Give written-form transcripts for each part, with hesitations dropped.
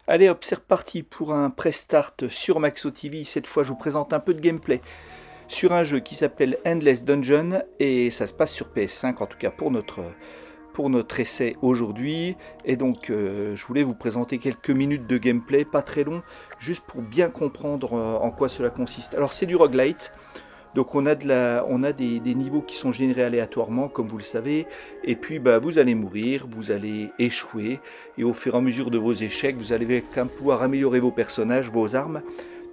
Allez hop, c'est reparti pour un press start sur Maxo TV. Cette fois, je vous présente un peu de gameplay sur un jeu qui s'appelle Endless Dungeon et ça se passe sur PS5, en tout cas pour notre essai aujourd'hui. Et donc, je voulais vous présenter quelques minutes de gameplay, pas très long, juste pour bien comprendre en quoi cela consiste. Alors, c'est du roguelite. Donc on a des niveaux qui sont générés aléatoirement, comme vous le savez, et puis vous allez mourir, vous allez échouer, et au fur et à mesure de vos échecs, vous allez quand même pouvoir améliorer vos personnages, vos armes,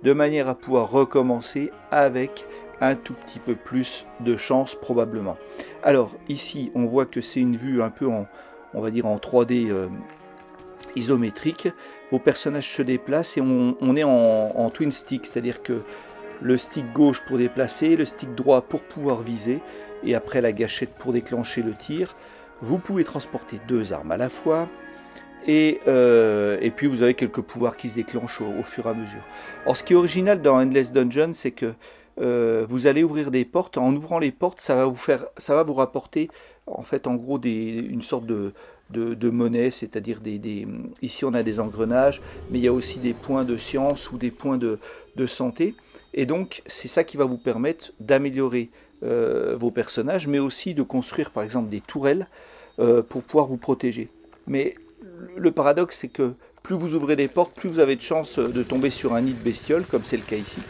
de manière à pouvoir recommencer avec un tout petit peu plus de chance probablement. Alors ici, on voit que c'est une vue un peu on va dire en 3D isométrique. Vos personnages se déplacent et on est en twin stick, c'est-à-dire que le stick gauche pour déplacer, le stick droit pour pouvoir viser, et après la gâchette pour déclencher le tir. Vous pouvez transporter deux armes à la fois, et puis vous avez quelques pouvoirs qui se déclenchent au fur et à mesure. Alors ce qui est original dans Endless Dungeon, c'est que vous allez ouvrir des portes. En ouvrant les portes, ça va vous rapporter en fait en gros une sorte de monnaie, c'est-à-dire ici on a des engrenages, mais il y a aussi des points de science ou des points de santé. Et donc, c'est ça qui va vous permettre d'améliorer vos personnages, mais aussi de construire, par exemple, des tourelles pour pouvoir vous protéger. Mais le paradoxe, c'est que plus vous ouvrez des portes, plus vous avez de chances de tomber sur un nid de bestiole, comme c'est le cas ici.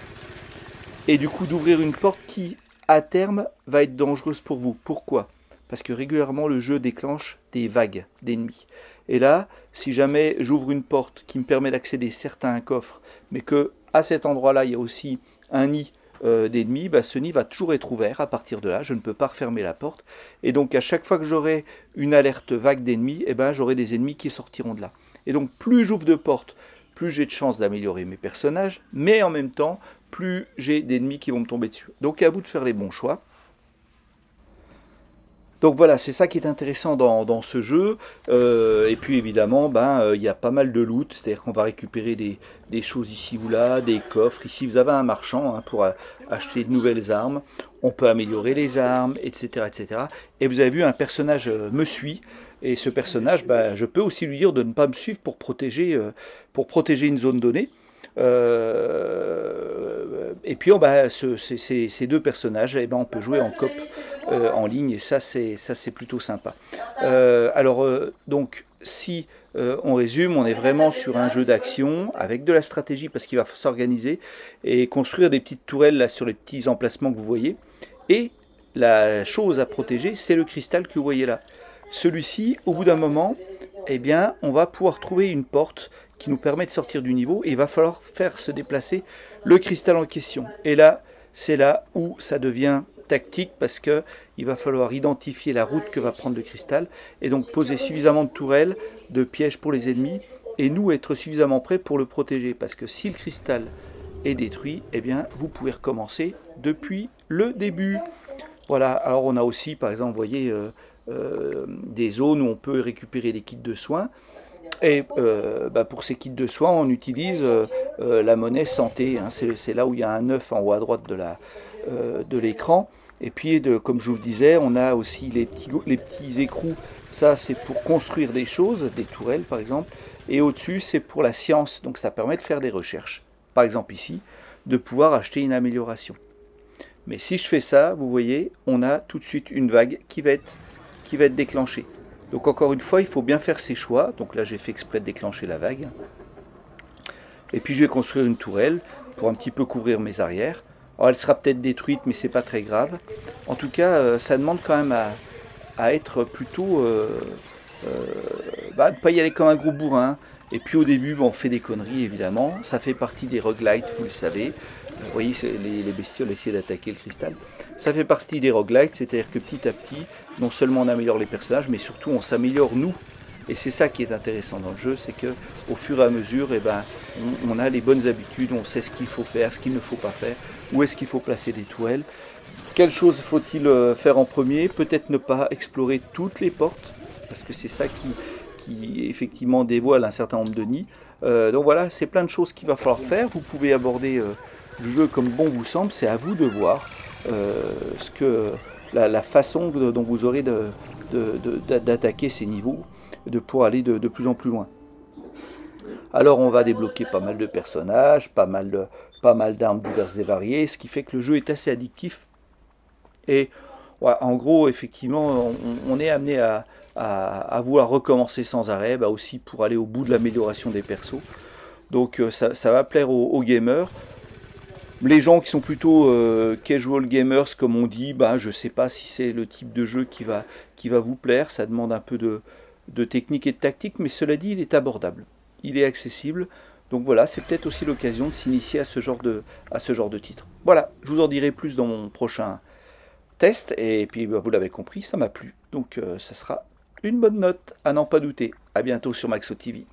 Et du coup, d'ouvrir une porte qui, à terme, va être dangereuse pour vous. Pourquoi ? Parce que régulièrement, le jeu déclenche des vagues d'ennemis. Et là, si jamais j'ouvre une porte qui me permet d'accéder certes à un coffre, mais que à cet endroit-là, il y a aussi un nid d'ennemis, ce nid va toujours être ouvert à partir de là, je ne peux pas refermer la porte. Et donc à chaque fois que j'aurai une alerte vague d'ennemis, j'aurai des ennemis qui sortiront de là. Et donc plus j'ouvre de portes, plus j'ai de chances d'améliorer mes personnages, mais en même temps, plus j'ai d'ennemis qui vont me tomber dessus. Donc à vous de faire les bons choix. Donc voilà, c'est ça qui est intéressant dans ce jeu. Et puis évidemment, il y a pas mal de loot, c'est-à-dire qu'on va récupérer des choses ici ou là, des coffres. Ici, vous avez un marchand pour acheter de nouvelles armes. On peut améliorer les armes, etc., etc. Et vous avez vu, un personnage me suit. Et ce personnage, je peux aussi lui dire de ne pas me suivre pour protéger une zone donnée. Et puis ces deux personnages, on peut jouer en coop en ligne, et ça c'est plutôt sympa. Donc si on résume, on est vraiment sur un jeu d'action avec de la stratégie, parce qu'il va s'organiser et construire des petites tourelles là sur les petits emplacements que vous voyez. Et la chose à protéger, c'est le cristal que vous voyez là. Celui-ci, au bout d'un moment, on va pouvoir trouver une porte qui nous permet de sortir du niveau, et il va falloir faire se déplacer le cristal en question. Et là, c'est là où ça devient tactique, parce que il va falloir identifier la route que va prendre le cristal, et donc poser suffisamment de tourelles, de pièges pour les ennemis, et nous être suffisamment prêts pour le protéger, parce que si le cristal est détruit, vous pouvez recommencer depuis le début. Voilà, alors on a aussi, par exemple, vous voyez, des zones où on peut récupérer des kits de soins. Et pour ces kits de soins, on utilise la monnaie santé. C'est là où il y a un œuf en haut à droite de l'écran. Et puis, comme je vous le disais, on a aussi les petits écrous. Ça, c'est pour construire des choses, des tourelles par exemple. Et au-dessus, c'est pour la science. Donc ça permet de faire des recherches. Par exemple ici, de pouvoir acheter une amélioration. Mais si je fais ça, vous voyez, on a tout de suite une vague qui va être déclenchée. Donc encore une fois, il faut bien faire ses choix. Donc là, j'ai fait exprès de déclencher la vague. Et puis je vais construire une tourelle pour un petit peu couvrir mes arrières. Alors elle sera peut-être détruite, mais c'est pas très grave. En tout cas, ça demande quand même à être plutôt... ne pas y aller comme un gros bourrin. Et puis au début, on fait des conneries, évidemment. Ça fait partie des roguelites, vous le savez. Vous voyez, les bestioles essaient d'attaquer le cristal. Ça fait partie des roguelites, c'est-à-dire que petit à petit, non seulement on améliore les personnages, mais surtout on s'améliore nous. Et c'est ça qui est intéressant dans le jeu, c'est que au fur et à mesure, on a les bonnes habitudes, on sait ce qu'il faut faire, ce qu'il ne faut pas faire, où est-ce qu'il faut placer des tourelles. Quelle chose faut-il faire en premier? Peut-être ne pas explorer toutes les portes, parce que c'est ça qui effectivement dévoile un certain nombre de nids. Donc voilà, c'est plein de choses qu'il va falloir faire. Vous pouvez aborder le jeu comme bon vous semble, c'est à vous de voir la façon dont vous aurez d'attaquer ces niveaux, de pouvoir aller de plus en plus loin. Alors on va débloquer pas mal de personnages, pas mal d'armes diverses et variées, ce qui fait que le jeu est assez addictif. Et ouais, en gros, effectivement, on est amené à vouloir recommencer sans arrêt, bah aussi pour aller au bout de l'amélioration des persos. Donc ça va plaire aux gamers. Les gens qui sont plutôt casual gamers, comme on dit, bah, je sais pas si c'est le type de jeu qui va vous plaire. Ça demande un peu de technique et de tactique, mais cela dit, il est abordable. Il est accessible. Donc voilà, c'est peut-être aussi l'occasion de s'initier à ce genre de titre. Voilà, je vous en dirai plus dans mon prochain test. Et puis, bah, vous l'avez compris, ça m'a plu. Donc ça sera une bonne note, à n'en pas douter. À bientôt sur Maxo TV.